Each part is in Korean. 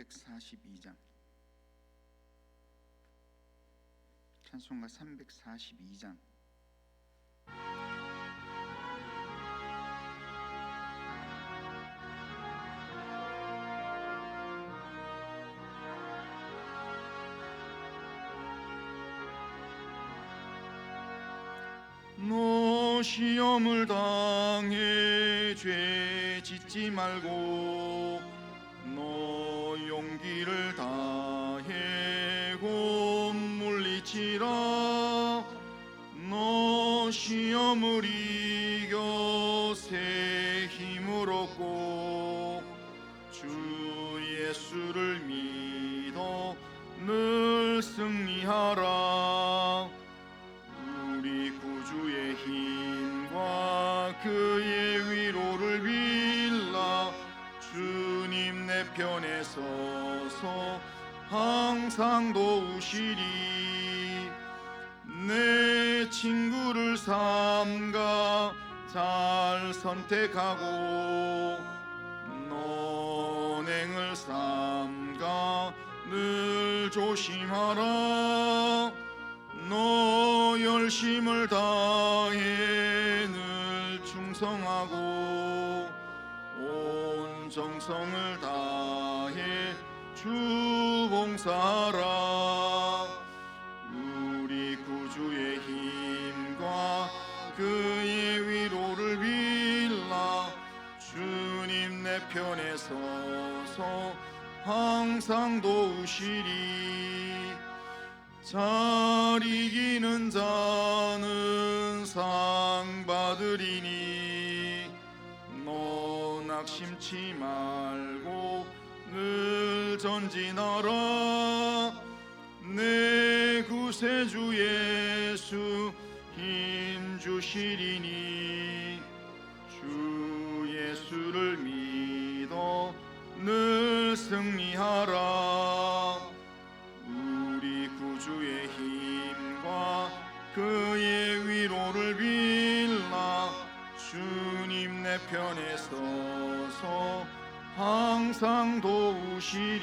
342장, 찬송가 342장. 너 시험을 당해 죄 짓지 말고 너 용기를 다해 곧 물리치라. 너 시험을 이겨 새 힘을 얻고 주 예수를 믿어 늘 승리하라. 우리 구주의 힘과 그의 위로를 빌라. 주님 내 편에 서서 항상 도우시리. 내 친구를 삼가 잘 선택하고 논행을 삼가 늘 조심하라. 너 열심을 다해 늘 충성하고 온 정성을 다해 주 봉사하라. 우리 구주의 힘과 그의 위로를 빌라. 주님 내 편에 서서 항상 도우시리. 잘 이기는 자는 상 받으리니 너 낙심치 말고 늘 전진하라. 내 구세주 예수 힘 주시리니 주 예수를 믿어 늘 승리하라. 주의 힘과 그의 위로를 빌라. 주님 내 편에 서서 항상 도우시리.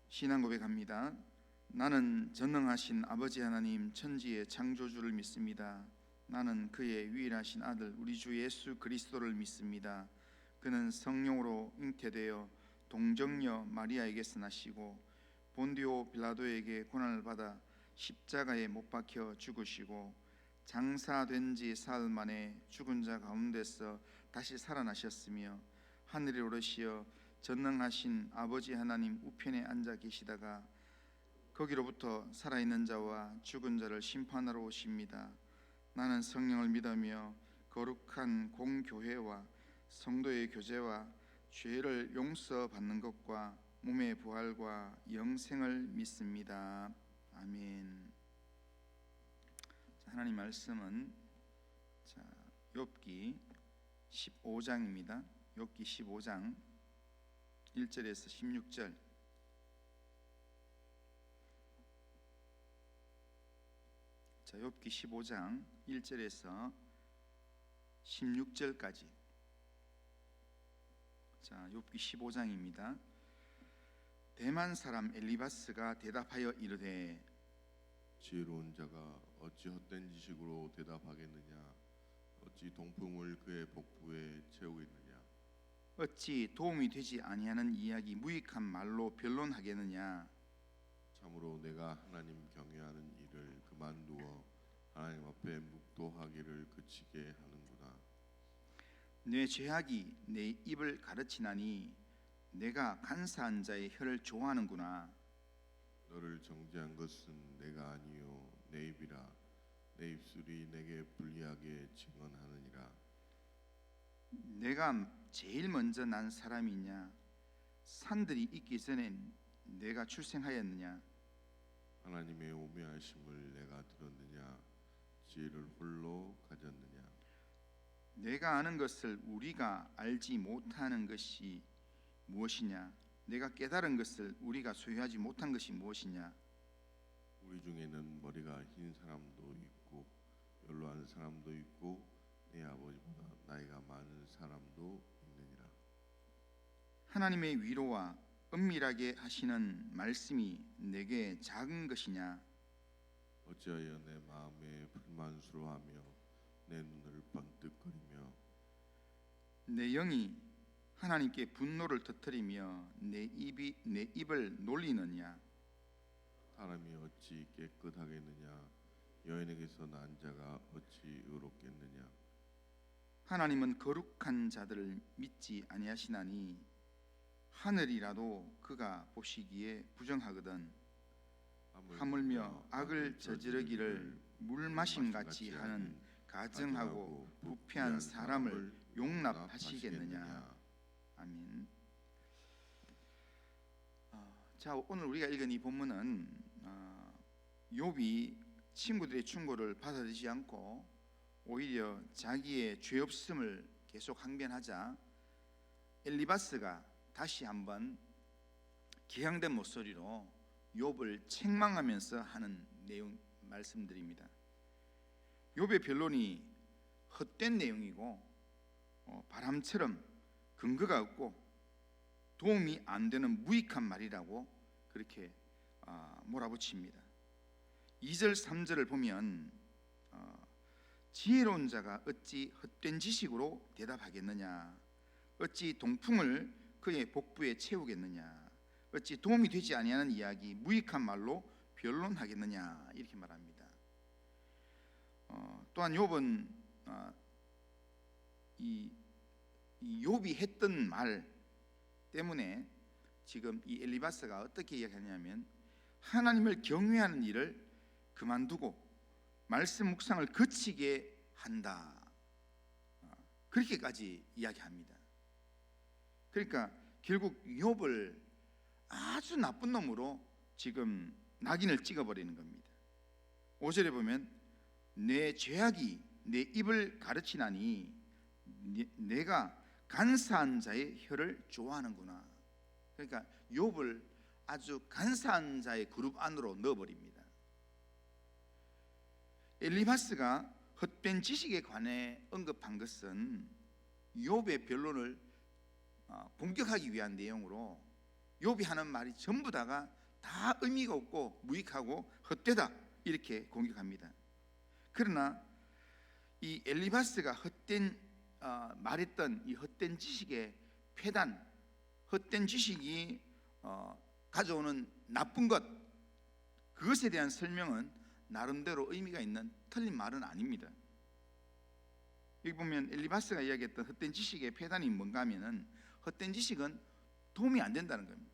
신앙 고백합니다. 나는 전능하신 아버지 하나님 천지의 창조주를 믿습니다. 나는 그의 유일하신 아들 우리 주 예수 그리스도를 믿습니다. 그는 성령으로 잉태되어 동정녀 마리아에게서 나시고 본디오 빌라도에게 고난을 받아 십자가에 못 박혀 죽으시고 장사된 지 사흘 만에 죽은 자 가운데서 다시 살아나셨으며 하늘에 오르시어 전능하신 아버지 하나님 우편에 앉아 계시다가 거기로부터 살아있는 자와 죽은 자를 심판하러 오십니다. 나는 성령을 믿으며 거룩한 공교회와 성도의 교제와 죄를 용서받는 것과 몸의 부활과 영생을 믿습니다. 아멘. 하나님 말씀은 욥기 15장입니다. 욥기 15장 1절에서 16절. 욥기 15장 1절에서 16절까지. 욥기 15장입니다. 대만 사람 엘리바스가 대답하여 이르되 지혜로운 자가 어찌 헛된 지식으로 대답하겠느냐. 어찌 동풍을 그의 복부에 채우겠느냐. 어찌 도움이 되지 아니하는 이야기 무익한 말로 변론하겠느냐. 참으로 내가 하나님 경외하는 일을 그만두어 하나님 앞에 묵도하기를 그치게 하는구나. 내 죄악이 내 입을 가르치나니 내가 간사한 자의 혀를 좋아하는구나. 너를 정죄한 것은 내가 아니요 내 입이라. 내 입술이 내게 불리하게 증언하느니라. 내가 제일 먼저 난 사람이냐. 산들이 있기 전에 내가 출생하였느냐. 하나님의 오묘하심을 내가 들었느냐. 지혜를 홀로 가졌느냐. 내가 아는 것을 우리가 알지 못하는 것이 무엇이냐. 내가 깨달은 것을 우리가 소유하지 못한 것이 무엇이냐. 우리 중에는 머리가 흰 사람도 있고 연로한 사람도 있고 내 아버지보다 나이가 많은 사람도 있느니라. 하나님의 위로와 은밀하게 하시는 말씀이 내게 작은 것이냐? 어찌하여 내 마음에 불만스러워하며 내 눈을 번뜩거리며 내 영이 하나님께 분노를 터뜨리며 내 입을 놀리느냐? 사람이 어찌 깨끗하겠느냐? 여인에게서 난 자가 어찌 의롭겠느냐? 하나님은 거룩한 자들을 믿지 아니하시나니 하늘이라도 그가 보시기에 부정하거든. 하물며 악을 저지르기를 물 마심 같이 하는 가증하고 부패한 사람을 용납하시겠느냐? 아멘. 자, 오늘 우리가 읽은 이 본문은 욥이 친구들의 충고를 받아들이지 않고 오히려 자기의 죄 없음을 계속 항변하자 엘리바스가 다시 한번 개양된 목소리로 욥을 책망하면서 하는 내용 말씀드립니다. 욥의 변론이 헛된 내용이고 바람처럼 근거가 없고 도움이 안 되는 무익한 말이라고 그렇게 몰아붙입니다. 2절 3절을 보면 지혜로운 자가 어찌 헛된 지식으로 대답하겠느냐? 어찌 동풍을 그의 복부에 채우겠느냐? 어찌 도움이 되지 아니하는 이야기 무익한 말로 변론하겠느냐? 이렇게 말합니다. 또한 욥은 이 욥이 했던 말 때문에 지금 이 엘리바스가 어떻게 이야기하냐면 하나님을 경외하는 일을 그만두고 말씀 묵상을 그치게 한다, 그렇게까지 이야기합니다. 그러니까 결국 욥을 아주 나쁜 놈으로 지금 낙인을 찍어버리는 겁니다. 5절에 보면 내 죄악이 내 입을 가르치나니 내가 간사한 자의 혀를 좋아하는구나. 그러니까 욥을 아주 간사한 자의 그룹 안으로 넣어버립니다. 엘리바스가 헛된 지식에 관해 언급한 것은 욥의 변론을 공격하기 위한 내용으로 욥이 하는 말이 전부 다가 다 의미가 없고 무익하고 헛되다 이렇게 공격합니다. 그러나 이 엘리바스가 말했던 이 헛된 지식의 폐단, 헛된 지식이 가져오는 나쁜 것, 그것에 대한 설명은 나름대로 의미가 있는 틀린 말은 아닙니다. 여기 보면 엘리바스가 이야기했던 헛된 지식의 폐단이 뭔가 하면은 헛된 지식은 도움이 안 된다는 겁니다.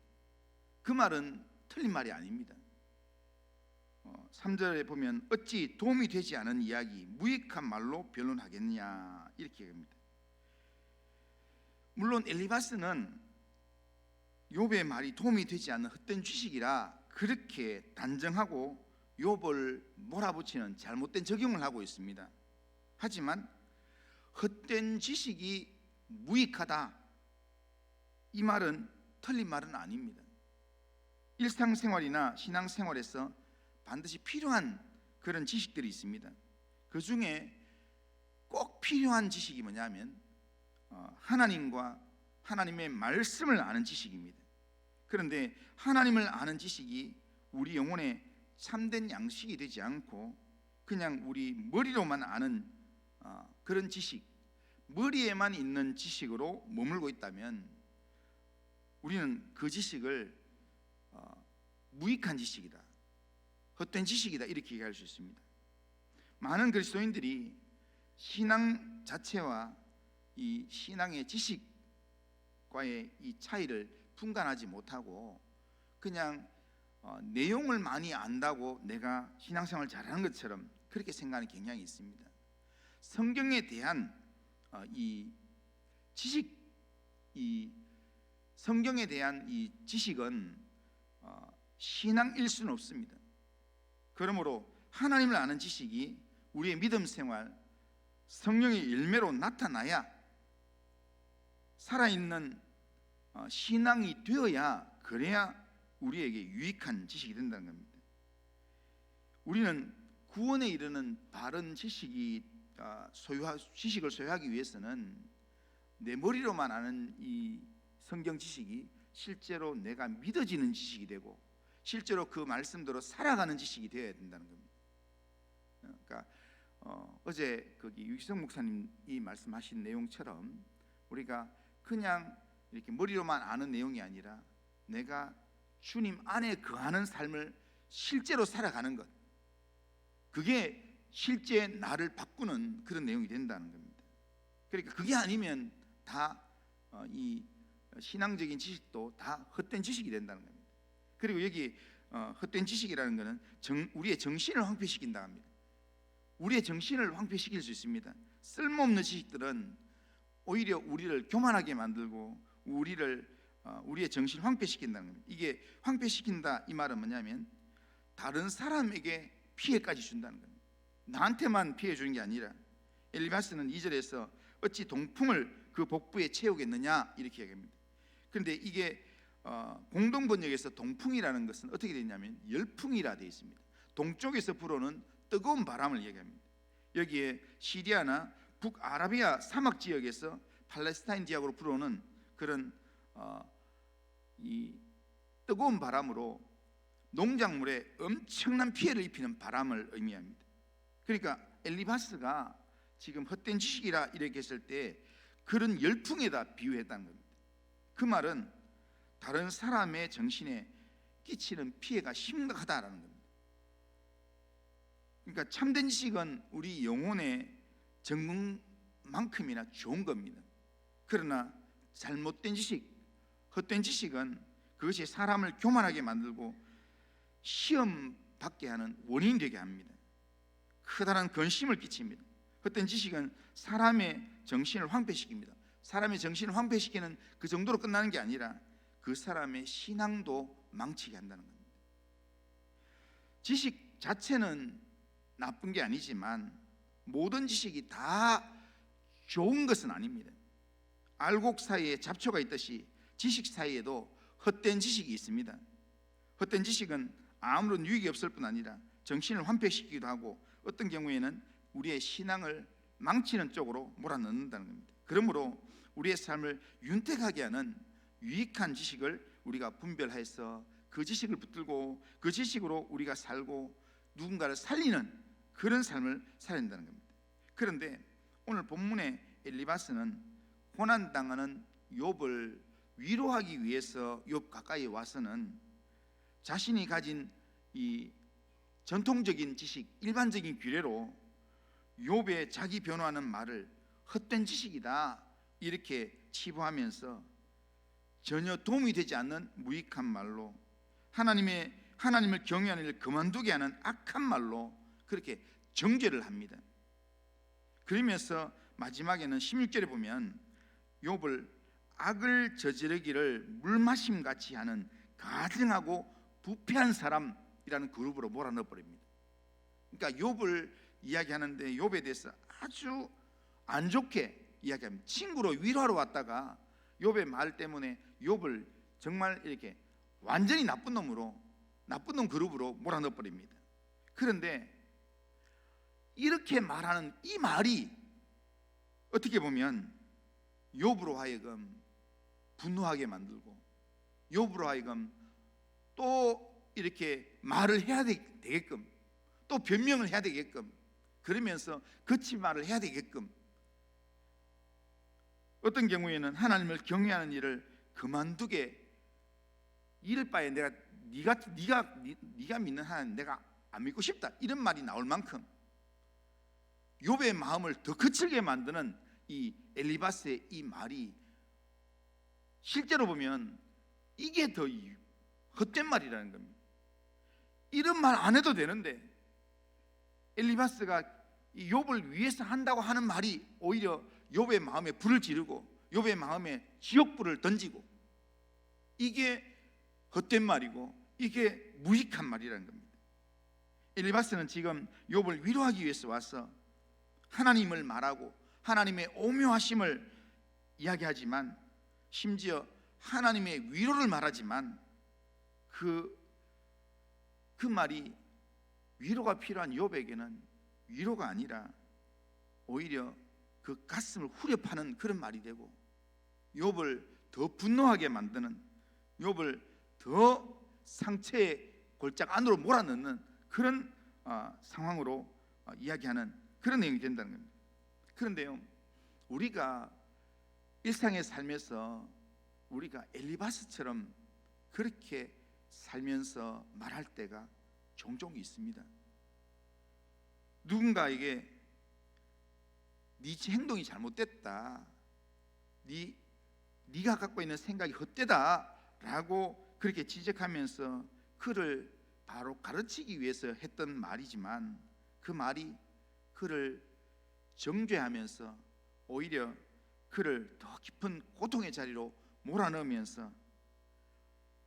그 말은 틀린 말이 아닙니다. 3절에 보면 어찌 도움이 되지 않은 이야기 무익한 말로 변론하겠느냐 이렇게 합니다. 물론 엘리바스는 욥의 말이 도움이 되지 않는 헛된 지식이라 그렇게 단정하고 욥을 몰아붙이는 잘못된 적용을 하고 있습니다. 하지만 헛된 지식이 무익하다, 이 말은 틀린 말은 아닙니다. 일상생활이나 신앙생활에서 반드시 필요한 그런 지식들이 있습니다. 그 중에 꼭 필요한 지식이 뭐냐면 하나님과 하나님의 말씀을 아는 지식입니다. 그런데 하나님을 아는 지식이 우리 영혼에 참된 양식이 되지 않고 그냥 우리 머리로만 아는 그런 지식, 머리에만 있는 지식으로 머물고 있다면 우리는 그 지식을 무익한 지식이다, 헛된 지식이다 이렇게 얘기할 수 있습니다. 많은 그리스도인들이 신앙 자체와 이 신앙의 지식과의 이 차이를 분간하지 못하고 그냥 내용을 많이 안다고 내가 신앙생활 잘하는 것처럼 그렇게 생각하는 경향이 있습니다. 성경에 대한 이 지식, 이 성경에 대한 이 지식은 신앙일 수는 없습니다. 그러므로 하나님을 아는 지식이 우리의 믿음 생활, 성령의 열매로 나타나야 살아있는 신앙이 되어야, 그래야 우리에게 유익한 지식이 된다는 겁니다. 우리는 구원에 이르는 바른 지식이 지식을 소유하기 위해서는 내 머리로만 아는 이 성경 지식이 실제로 내가 믿어지는 지식이 되고 실제로 그 말씀대로 살아가는 지식이 되어야 된다는 겁니다. 그러니까 어제 거기 유기성 목사님이 말씀하신 내용처럼 우리가 그냥 이렇게 머리로만 아는 내용이 아니라 내가 주님 안에 거하는 삶을 실제로 살아가는 것, 그게 실제 나를 바꾸는 그런 내용이 된다는 겁니다. 그러니까 그게 아니면 다 이 신앙적인 지식도 다 헛된 지식이 된다는 겁니다. 그리고 여기 헛된 지식이라는 것은 우리의 정신을 황폐시킨다 합니다. 우리의 정신을 황폐시킬 수 있습니다. 쓸모없는 지식들은 오히려 우리를 교만하게 만들고 우리의 정신을 황폐시킨다는 겁니다. 이게 황폐시킨다 이 말은 뭐냐면 다른 사람에게 피해까지 준다는 겁니다. 나한테만 피해 주는 게 아니라 엘리바스는 2절에서 어찌 동풍을 그 복부에 채우겠느냐 이렇게 얘기합니다. 그런데 이게 공동 번역에서 동풍이라는 것은 어떻게 되냐면 열풍이라 되어 있습니다. 동쪽에서 불어오는 뜨거운 바람을 얘기합니다. 여기에 시리아나 북아라비아 사막 지역에서 팔레스타인 지역으로 불어오는 그런 이 뜨거운 바람으로 농작물에 엄청난 피해를 입히는 바람을 의미합니다. 그러니까 엘리바스가 지금 헛된 지식이라 이렇게 했을 때 그런 열풍에다 비유했다는 겁니다. 그 말은 다른 사람의 정신에 끼치는 피해가 심각하다라는 겁니다. 그러니까 참된 지식은 우리 영혼의 정금만큼이나 좋은 겁니다. 그러나 잘못된 지식, 헛된 지식은 그것이 사람을 교만하게 만들고 시험 받게 하는 원인이 되게 합니다. 커다란 근심을 끼칩니다. 헛된 지식은 사람의 정신을 황폐시킵니다. 사람의 정신을 황폐시키는 그 정도로 끝나는 게 아니라 그 사람의 신앙도 망치게 한다는 겁니다. 지식 자체는 나쁜 게 아니지만 모든 지식이 다 좋은 것은 아닙니다. 알곡 사이에 잡초가 있듯이 지식 사이에도 헛된 지식이 있습니다. 헛된 지식은 아무런 유익이 없을 뿐 아니라 정신을 황폐시키기도 하고 어떤 경우에는 우리의 신앙을 망치는 쪽으로 몰아넣는다는 겁니다. 그러므로 우리의 삶을 윤택하게 하는 유익한 지식을 우리가 분별해서 그 지식을 붙들고 그 지식으로 우리가 살고 누군가를 살리는 그런 삶을 살아야 된다는 겁니다. 그런데 오늘 본문의 엘리바스는 고난당하는 욥을 위로하기 위해서 욥 가까이 와서는 자신이 가진 이 전통적인 지식, 일반적인 규례로 욥의 자기 변호하는 말을 헛된 지식이다 이렇게 치부하면서 전혀 도움이 되지 않는 무익한 말로 하나님을 경외하는 일을 그만두게 하는 악한 말로 그렇게 정죄를 합니다. 그러면서 마지막에는 16절에 보면 욥을 악을 저지르기를 물마심 같이 하는 가증하고 부패한 사람이라는 그룹으로 몰아넣어 버립니다. 그러니까 욥을 이야기하는데 욥에 대해서 아주 안 좋게 이야기합니다. 친구로 위로하러 왔다가 욥의 말 때문에 욥을 정말 이렇게 완전히 나쁜 놈 그룹으로 몰아넣어 버립니다. 그런데 이렇게 말하는 이 말이 어떻게 보면 욥으로 하여금 분노하게 만들고 욥으로 하여금 또 이렇게 말을 해야 되게끔 또 변명을 해야 되게끔 그러면서 거친 말을 해야 되게끔 어떤 경우에는 하나님을 경외하는 일을 그만두게 이럴 바에 네가 믿는 하나님 내가 안 믿고 싶다 이런 말이 나올 만큼 욥의 마음을 더 거칠게 만드는 이 엘리바스의 이 말이 실제로 보면 이게 더 헛된 말이라는 겁니다. 이런 말 안 해도 되는데 엘리바스가 이 욥을 위해서 한다고 하는 말이 오히려 욥의 마음에 불을 지르고 욥의 마음에 지옥불을 던지고 이게 헛된 말이고 이게 무익한 말이라는 겁니다. 엘리바스는 지금 욥을 위로하기 위해서 와서 하나님을 말하고 하나님의 오묘하심을 이야기하지만 심지어 하나님의 위로를 말하지만 그 말이 위로가 필요한 욥에게는 위로가 아니라 오히려 그 가슴을 후려 파는 그런 말이 되고, 욥을 더 분노하게 만드는, 욥을 더 상처의 골짝 안으로 몰아넣는 그런 상황으로 이야기하는 그런 내용이 된다는 겁니다. 그런데요, 우리가 일상의 삶에서 우리가 엘리바스처럼 그렇게 살면서 말할 때가 종종 있습니다. 누군가에게 네 행동이 잘못됐다, 네가 갖고 있는 생각이 헛되다라고 그렇게 지적하면서 그를 바로 가르치기 위해서 했던 말이지만, 그 말이 그를 정죄하면서 오히려 그를 더 깊은 고통의 자리로 몰아넣으면서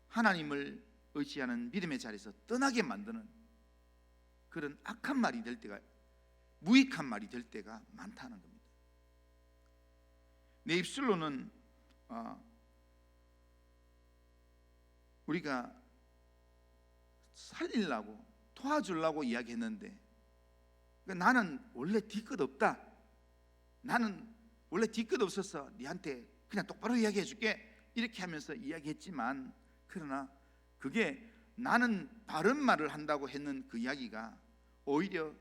하나님을 의지하는 믿음의 자리에서 떠나게 만드는 그런 악한 말이 될 때가, 무익한 말이 될 때가 많다는 겁니다. 내 입술로는 우리가 살리려고 도와주려고 이야기했는데, 나는 원래 뒤끝 없다, 나는 원래 뒤끝 없어서 네한테 그냥 똑바로 이야기해 줄게, 이렇게 하면서 이야기했지만, 그러나 그게 나는 바른 말을 한다고 했는 그 이야기가 오히려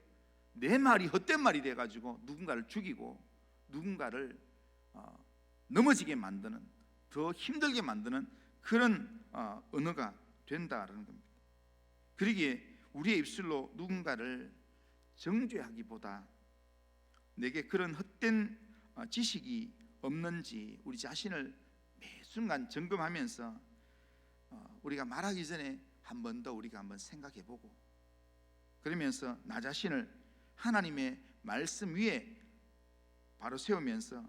내 말이 헛된 말이 돼가지고 누군가를 죽이고 누군가를 넘어지게 만드는, 더 힘들게 만드는 그런 언어가 된다라는 겁니다. 그러기에 우리의 입술로 누군가를 정죄하기보다 내게 그런 헛된 지식이 없는지 우리 자신을 매 순간 점검하면서 우리가 말하기 전에 한 번 더 우리가 한번 생각해보고, 그러면서 나 자신을 하나님의 말씀 위에 바로 세우면서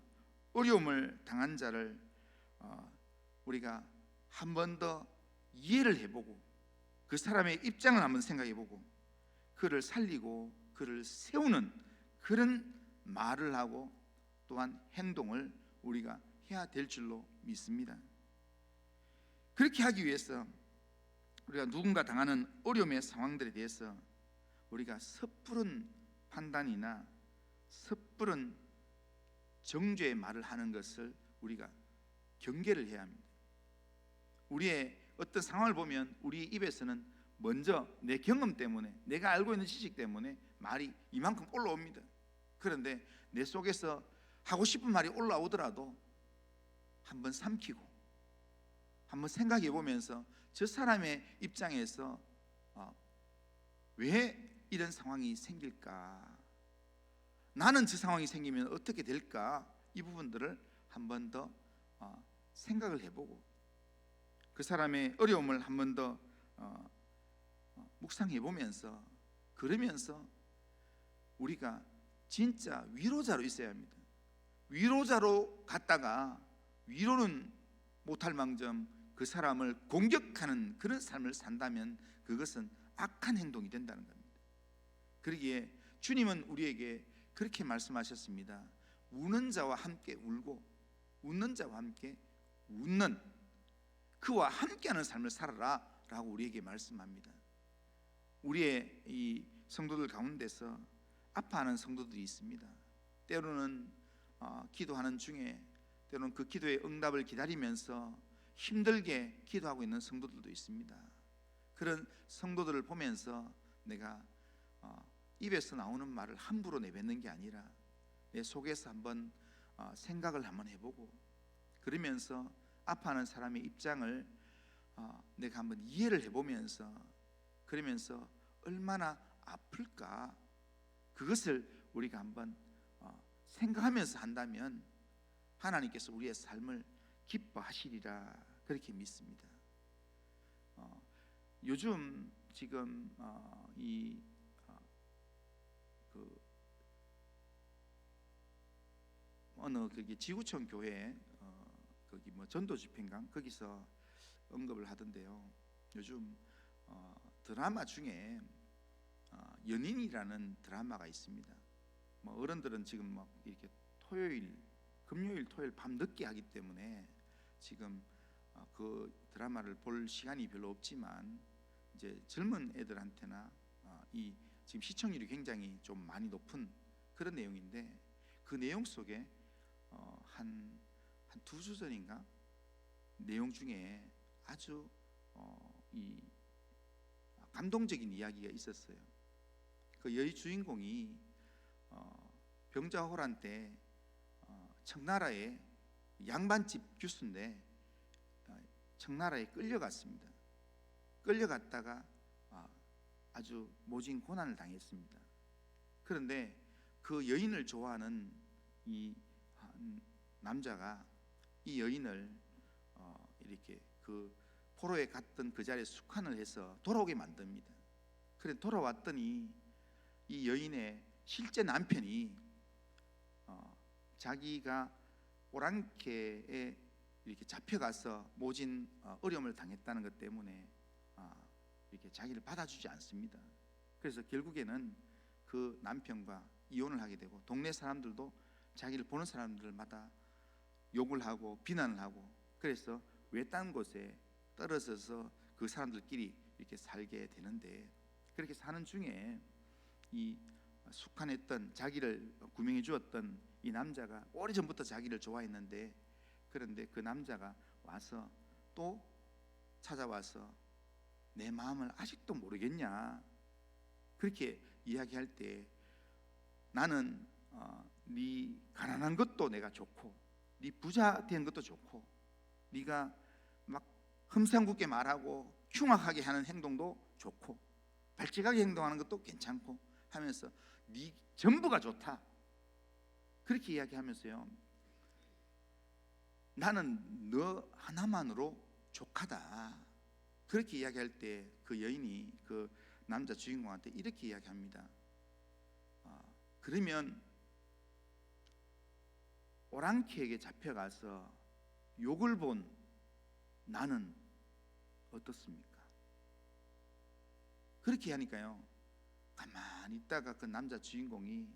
어려움을 당한 자를 우리가 한 번 더 이해를 해보고, 그 사람의 입장을 한번 생각해보고, 그를 살리고 그를 세우는 그런 말을 하고 또한 행동을 우리가 해야 될 줄로 믿습니다. 그렇게 하기 위해서 우리가 누군가 당하는 어려움의 상황들에 대해서 우리가 섣부른 판단이나 섣부른 정죄의 말을 하는 것을 우리가 경계를 해야 합니다. 우리의 어떤 상황을 보면 우리 입에서는 먼저 내 경험 때문에, 내가 알고 있는 지식 때문에 말이 이만큼 올라옵니다. 그런데 내 속에서 하고 싶은 말이 올라오더라도 한번 삼키고 한번 생각해 보면서 저 사람의 입장에서 왜 이런 상황이 생길까, 나는 저 상황이 생기면 어떻게 될까, 이 부분들을 한번 더 생각을 해보고 그 사람의 어려움을 한번 더 묵상해 보면서, 그러면서 우리가 진짜 위로자로 있어야 합니다. 위로자로 갔다가 위로는 못할 망정 그 사람을 공격하는 그런 삶을 산다면 그것은 악한 행동이 된다는 겁니다. 그러기에 주님은 우리에게 그렇게 말씀하셨습니다. 우는 자와 함께 울고 웃는 자와 함께 웃는, 그와 함께하는 삶을 살아라 라고 우리에게 말씀합니다. 우리의 이 성도들 가운데서 아파하는 성도들이 있습니다. 때로는 기도하는 중에 때로는 그 기도의 응답을 기다리면서 힘들게 기도하고 있는 성도들도 있습니다. 그런 성도들을 보면서 내가 입에서 나오는 말을 함부로 내뱉는 게 아니라 내 속에서 한번 생각을 한번 해보고, 그러면서 아파하는 사람의 입장을 내가 한번 이해를 해보면서, 그러면서 얼마나 아플까, 그것을 우리가 한번 생각하면서 한다면 하나님께서 우리의 삶을 기뻐하시리라 그렇게 믿습니다. 요즘 지금 어느 거기 지구촌 교회 거기 뭐 전도 집회인가 거기서 언급을 하던데요. 요즘 드라마 중에 연인이라는 드라마가 있습니다. 뭐 어른들은 지금 막 이렇게 금요일, 토요일 밤 늦게 하기 때문에 지금 그 드라마를 볼 시간이 별로 없지만, 이제 젊은 애들한테나 이 지금 시청률이 굉장히 좀 많이 높은 그런 내용인데, 그 내용 속에 한 두 주 전인가 내용 중에 아주 이 감동적인 이야기가 있었어요. 그 여의 주인공이 병자호란 때 청나라의 양반집 교수인데 청나라에 끌려갔습니다. 끌려갔다가 아주 모진 고난을 당했습니다. 그런데 그 여인을 좋아하는 이 남자가 이 여인을 이렇게 그 포로에 갔던 그 자리에 숙환을 해서 돌아오게 만듭니다. 그래 돌아왔더니 이 여인의 실제 남편이 자기가 오랑캐에 이렇게 잡혀가서 모진 어려움을 당했다는 것 때문에 이렇게 자기를 받아주지 않습니다. 그래서 결국에는 그 남편과 이혼을 하게 되고 동네 사람들도 자기를 보는 사람들마다 욕을 하고 비난을 하고 그래서 외딴 곳에 떨어져서 그 사람들끼리 이렇게 살게 되는데 그렇게 사는 중에 이 숙한했던 자기를 구명해 주었던 이 남자가 오래전부터 자기를 좋아했는데 그런데 그 남자가 와서 또 찾아와서 내 마음을 아직도 모르겠냐 그렇게 이야기할 때 나는 네 가난한 것도 내가 좋고 네 부자 된 것도 좋고 네가 막 흠상궂게 말하고 흉악하게 하는 행동도 좋고 발칙하게 행동하는 것도 괜찮고 하면서 네 전부가 좋다 그렇게 이야기하면서요 나는 너 하나만으로 족하다 그렇게 이야기할 때 그 여인이 그 남자 주인공한테 이렇게 이야기합니다. 그러면 오랑캐에게 잡혀가서 욕을 본 나는 어떻습니까? 그렇게 하니까요 가만히 있다가 그 남자 주인공이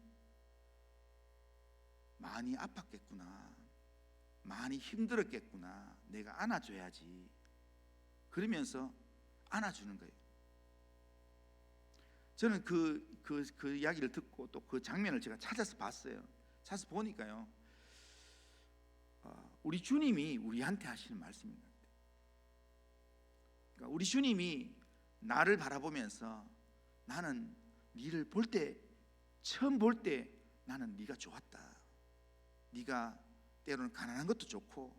많이 아팠겠구나 많이 힘들었겠구나 내가 안아줘야지 그러면서 안아주는 거예요. 저는 그 이야기를 듣고 또 그 장면을 제가 찾아서 봤어요. 찾아서 보니까요 우리 주님이 우리한테 하시는 말씀인 것 같아요. 그러니까 우리 주님이 나를 바라보면서 나는 네를 볼 때 처음 볼 때 나는 네가 좋았다. 네가 때로는 가난한 것도 좋고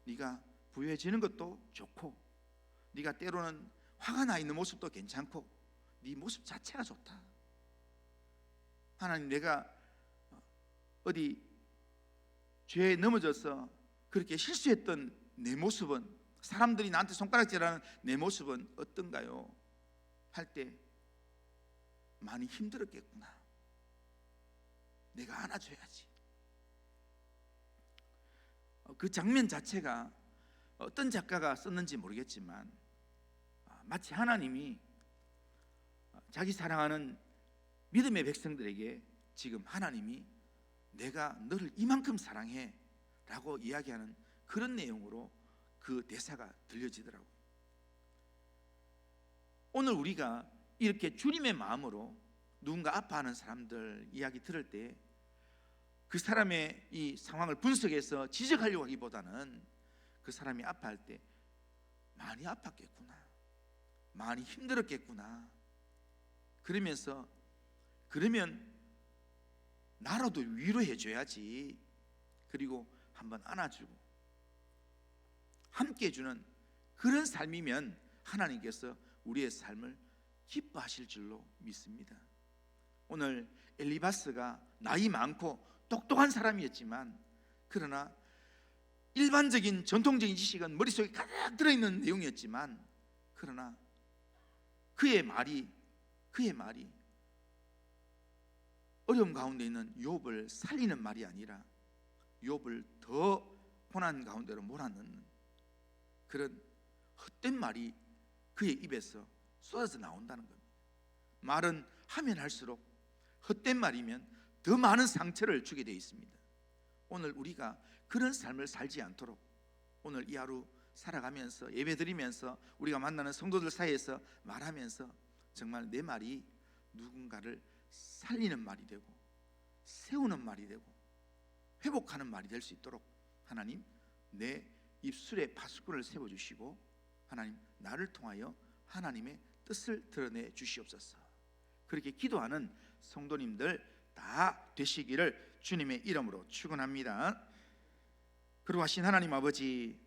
네가 부유해지는 것도 좋고 네가 때로는 화가 나 있는 모습도 괜찮고 네 모습 자체가 좋다. 하나님 내가 어디 죄에 넘어져서 그렇게 실수했던 내 모습은 사람들이 나한테 손가락질하는 내 모습은 어떤가요? 할 때 많이 힘들었겠구나. 내가 안아줘야지. 그 장면 자체가 어떤 작가가 썼는지 모르겠지만 마치 하나님이 자기 사랑하는 믿음의 백성들에게 지금 하나님이 내가 너를 이만큼 사랑해 라고 이야기하는 그런 내용으로 그 대사가 들려지더라고요. 오늘 우리가 이렇게 주님의 마음으로 누군가 아파하는 사람들 이야기 들을 때 그 사람의 이 상황을 분석해서 지적하려고 하기보다는 그 사람이 아파할 때 많이 아팠겠구나, 많이 힘들었겠구나, 그러면서 그러면 나라도 위로해 줘야지, 그리고 한번 안아주고 함께 해주는 그런 삶이면 하나님께서 우리의 삶을 기뻐하실 줄로 믿습니다. 오늘 엘리바스가 나이 많고 똑똑한 사람이었지만 그러나 일반적인 전통적인 지식은 머릿속에 가득 들어있는 내용이었지만 그러나 그의 말이 어려움 가운데 있는 욥을 살리는 말이 아니라 욥을 더 고난 가운데로 몰아넣는 그런 헛된 말이 그의 입에서 쏟아져 나온다는 겁니다. 말은 하면 할수록 헛된 말이면 더 많은 상처를 주게 되어 있습니다. 오늘 우리가 그런 삶을 살지 않도록 오늘 이 하루 살아가면서 예배드리면서 우리가 만나는 성도들 사이에서 말하면서 정말 내 말이 누군가를 살리는 말이 되고 세우는 말이 되고 회복하는 말이 될 수 있도록 하나님 내 입술에 파수꾼을 세워주시고 하나님 나를 통하여 하나님의 뜻을 드러내 주시옵소서. 그렇게 기도하는 성도님들 다 되시기를 주님의 이름으로 축원합니다. 그리고 하신 하나님 아버지,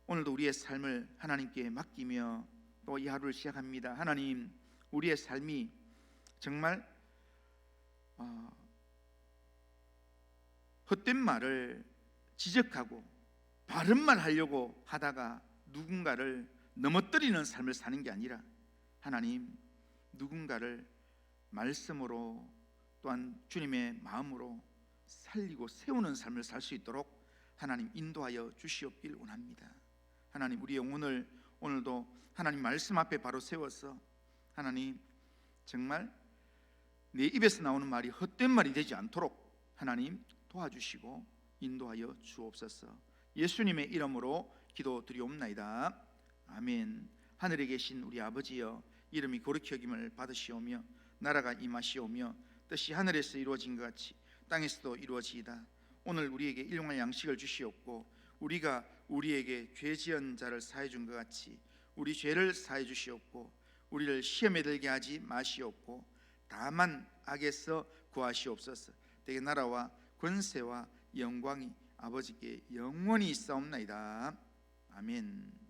오늘도 우리의 삶을 하나님께 맡기며 또 이 하루를 시작합니다. 하나님, 우리의 삶이 정말 헛된 말을 지적하고 바른 말 하려고 하다가 누군가를 넘어뜨리는 삶을 사는 게 아니라 하나님, 누군가를 말씀으로 또한 주님의 마음으로 살리고 세우는 삶을 살 수 있도록 하나님 인도하여 주시옵길 원합니다. 하나님, 우리의 영혼을 오늘도 하나님 말씀 앞에 바로 세워서 하나님 정말 내 입에서 나오는 말이 헛된 말이 되지 않도록 하나님 도와주시고 인도하여 주옵소서. 예수님의 이름으로 기도드리옵나이다. 아멘. 하늘에 계신 우리 아버지여, 이름이 거룩히 여김을 받으시오며 나라가 임하시오며 뜻이 하늘에서 이루어진 것 같이 땅에서도 이루어지이다. 오늘 우리에게 일용할 양식을 주시옵고 우리가 우리에게 죄 지은 자를 사해 준 것 같이 우리 죄를 사해 주시옵고 우리를 시험에 들게 하지 마시옵고 다만 악에서 구하시옵소서. 대개 나라와 권세와 영광이 아버지께 영원히 있사옵나이다. 아멘.